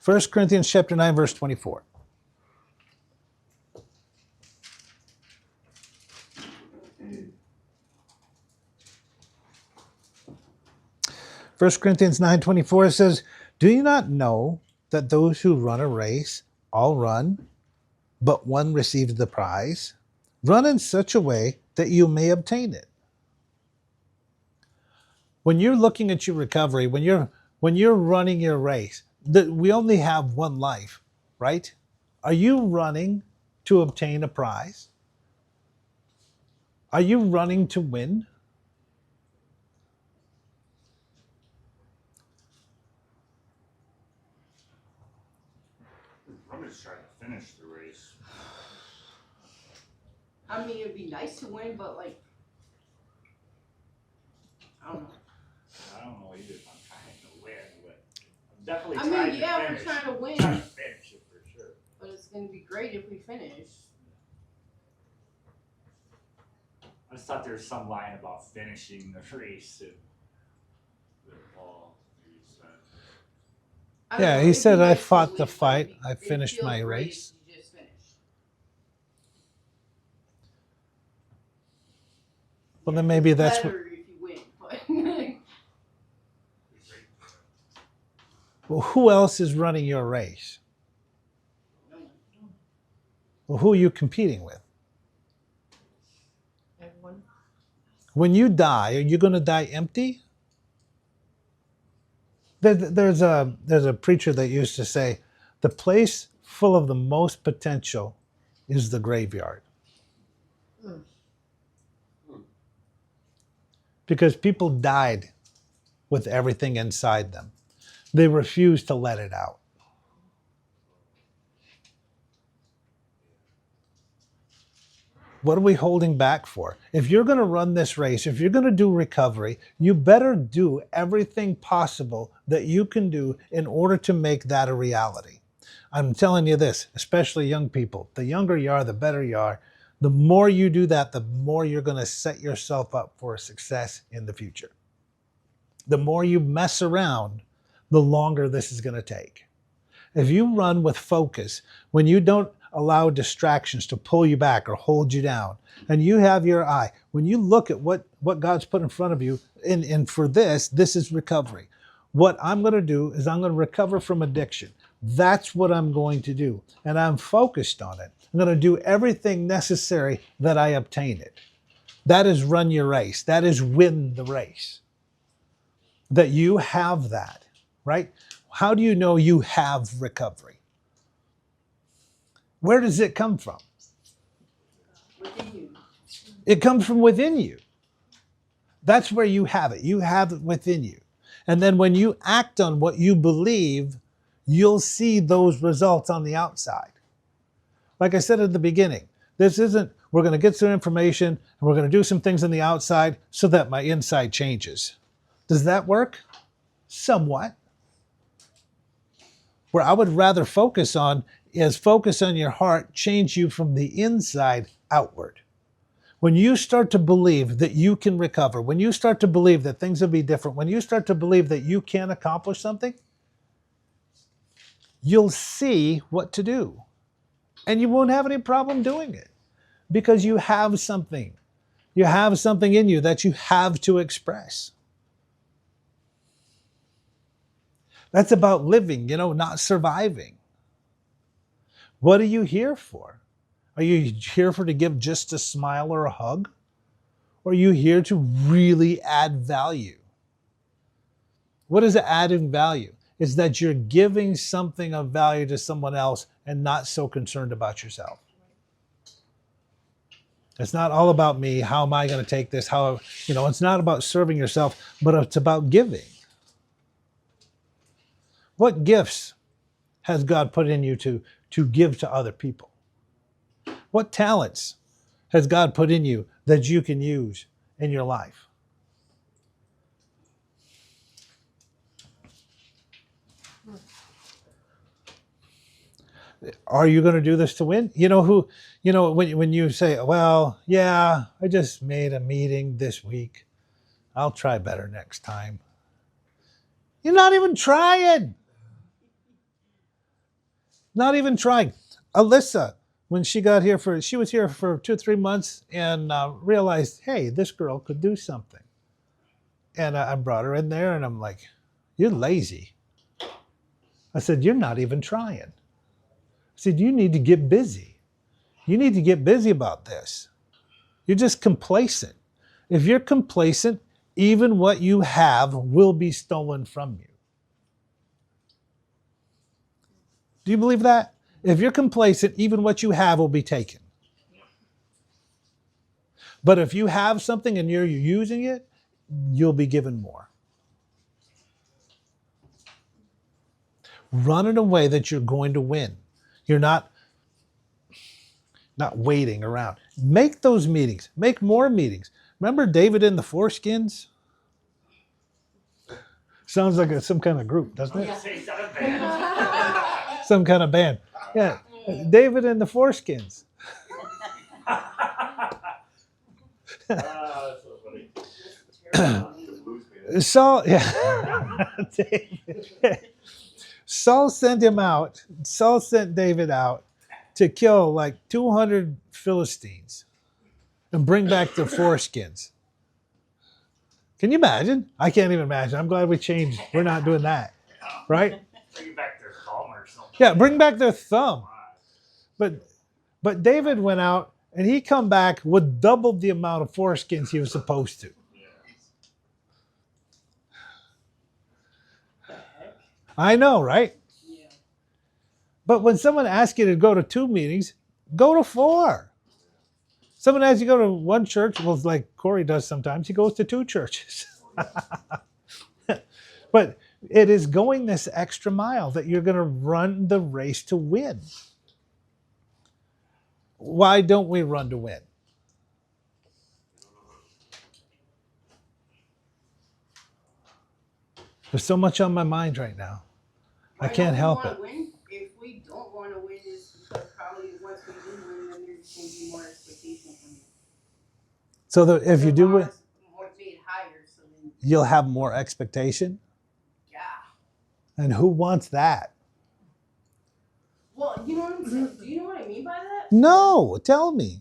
1 Corinthians chapter 9, verse 24. 1 Corinthians 9:24 says, "Do you not know that those who run a race all run, but one receives the prize? Run in such a way that you may obtain it." When you're looking at your recovery, when you're running your race, we only have one life, right? Are you running to obtain a prize? Are you running to win? I'm just trying to finish the race. I mean, it'd be nice to win, but like, I don't know. I don't know either if I'm trying to win, but I'm definitely I trying mean, to yeah, finish. we're trying to win, Finish it for sure. but it's gonna be great if we finish. I just thought there was some line about finishing the race and Paul maybe said. I don't Yeah, know, he it'd be said, "I nice to fought win, the but fight. I it'd finished feel my great race." if you just finish. Well, then maybe It's that's what. better if you win, but Well, who else is running your race? Well, who are you competing with? everyone. When you die, are you going to die empty? There's a preacher that used to say, "The place full of the most potential is the graveyard." Because people died with everything inside them. They refused to let it out. What are we holding back for? If you're going to run this race, if you're going to do recovery, you better do everything possible that you can do in order to make that a reality. I'm telling you this, especially young people. The younger you are, the better you are. The more you do that, the more you're going to set yourself up for success in the future. The more you mess around, the longer this is going to take. If you run with focus, when you don't allow distractions to pull you back or hold you down, and you have your eye, when you look at what God's put in front of you, and for this is recovery. What I'm going to do is I'm going to recover from addiction. That's what I'm going to do. And I'm focused on it. I'm going to do everything necessary that I obtain it. That is run your race. That is win the race. That you have that, right? How do you know you have recovery? Where does it come from? Within you. It comes from within you. That's where you have it. You have it within you. And then when you act on what you believe, you'll see those results on the outside. Like I said at the beginning, this isn't, we're going to get some information and we're going to do some things on the outside so that my inside changes. Does that work? Somewhat. Where I would rather focus on is focus on your heart, change you from the inside outward. When you start to believe that you can recover, when you start to believe that things will be different, when you start to believe that you can accomplish something, you'll see what to do. And you won't have any problem doing it because you have something. You have something in you that you have to express. That's about living, not surviving. What are you here for? Are you here to give just a smile or a hug? Or are you here to really add value? What is adding value? It's that you're giving something of value to someone else and not so concerned about yourself. It's not all about me. How am I going to take this? It's not about serving yourself, but it's about giving. What gifts has God put in you to give to other people? What talents has God put in you that you can use in your life? Are you going to do this to win? When you say, well, yeah, I just made a meeting this week. I'll try better next time. You're not even trying. Not even trying. Alyssa, when she got here she was here for 2 or 3 months and realized, hey, this girl could do something. And I brought her in there and I'm like, you're lazy. I said, you're not even trying. I said, you need to get busy. You need to get busy about this. You're just complacent. If you're complacent, even what you have will be stolen from you. Do you believe that? If you're complacent, even what you have will be taken. But if you have something and you're using it, you'll be given more. Run in a way that you're going to win. You're not waiting around. Make those meetings. Make more meetings. Remember David and the Foreskins? Sounds like some kind of group, doesn't it? Is that a band? Some kind of band. Yeah. David and the Foreskins. That's so funny. Saul, yeah. Saul sent David out to kill like 200 Philistines and bring back the foreskins. Can you imagine? I can't even imagine. I'm glad we changed. We're not doing that. Right? Bring back their thumb or something. Yeah, bring back their thumb. But David went out and he come back with double the amount of foreskins he was supposed to. I know, right? Yeah. But when someone asks you to go to 2 meetings, go to 4. Someone asks you to go to one church, well, like Corey does sometimes, he goes to 2 churches. But it is going this extra mile that you're going to run the race to win. Why don't we run to win? There's so much on my mind right now. I can't help it. Win? If we don't want to win, it's because probably once we do win, then there's going to be more expectation from you. So that if you do win, More made higher, so then you'll have more expectation. yeah. And who wants that? Well, you know what I'm saying? Do you know what I mean by that? No, tell me.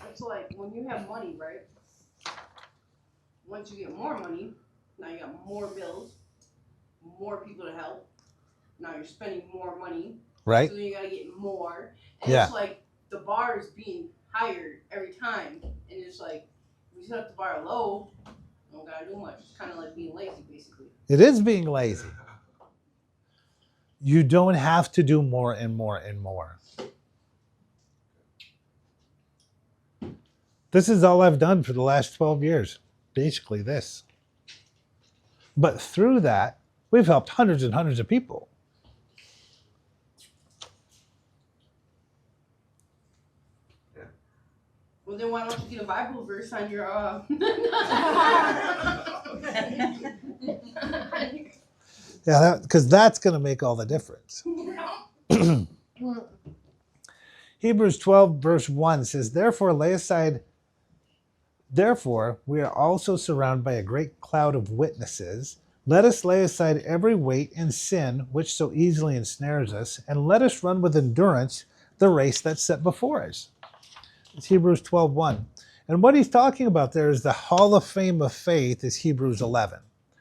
It's like when you have money, right? Once you get more money, now you got more bills, more people to help. Now you're spending more money. Right? So then you gotta get more. And Yeah. it's like the bar is being higher every time. And it's like we set up the bar low, don't gotta do much. It's kinda like being lazy basically. It is being lazy. You don't have to do more and more and more. This is all I've done for the last 12 years. Basically this. But through that, we've helped hundreds and hundreds of people. Well then why don't you get a Bible verse on your Yeah, because that's going to make all the difference. Hebrews 12 verse 1 says, Therefore we are also surrounded by a great cloud of witnesses. Let us lay aside every weight and sin which so easily ensnares us, and let us run with endurance the race that's set before us. It's Hebrews 12:1. And what he's talking about there is the Hall of Fame of faith is Hebrews 11.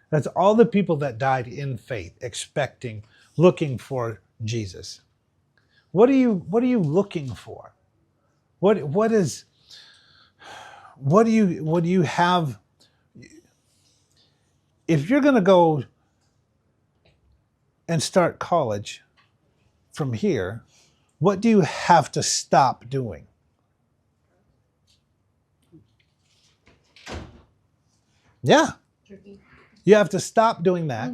That's all the people that died in faith, expecting, looking for Jesus. What are you looking for? What do you have? If you're going to go and start college from here, what do you have to stop doing? Yeah. You have to stop doing that.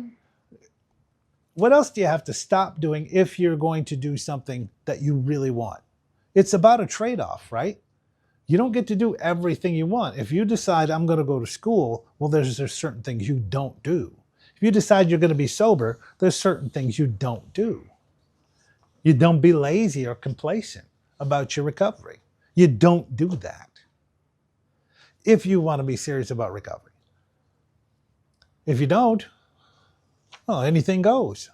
What else do you have to stop doing if you're going to do something that you really want? It's about a trade-off, right? You don't get to do everything you want. If you decide I'm going to go to school, well, there's certain things you don't do. If you decide you're going to be sober, there's certain things you don't do. You don't be lazy or complacent about your recovery. You don't do that if you want to be serious about recovery. If you don't, well, anything goes.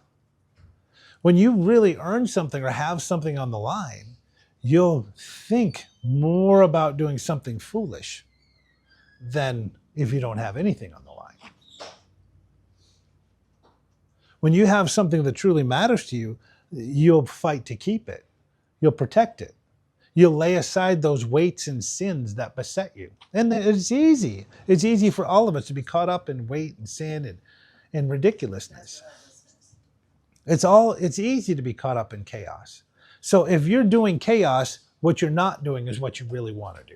When you really earn something or have something on the line, you'll think more about doing something foolish than if you don't have anything on the line. When you have something that truly matters to you, you'll fight to keep it. You'll protect it. You'll lay aside those weights and sins that beset you. And it's easy. It's easy for all of us to be caught up in weight and sin and ridiculousness. It's easy to be caught up in chaos. So if you're doing chaos, what you're not doing is what you really want to do.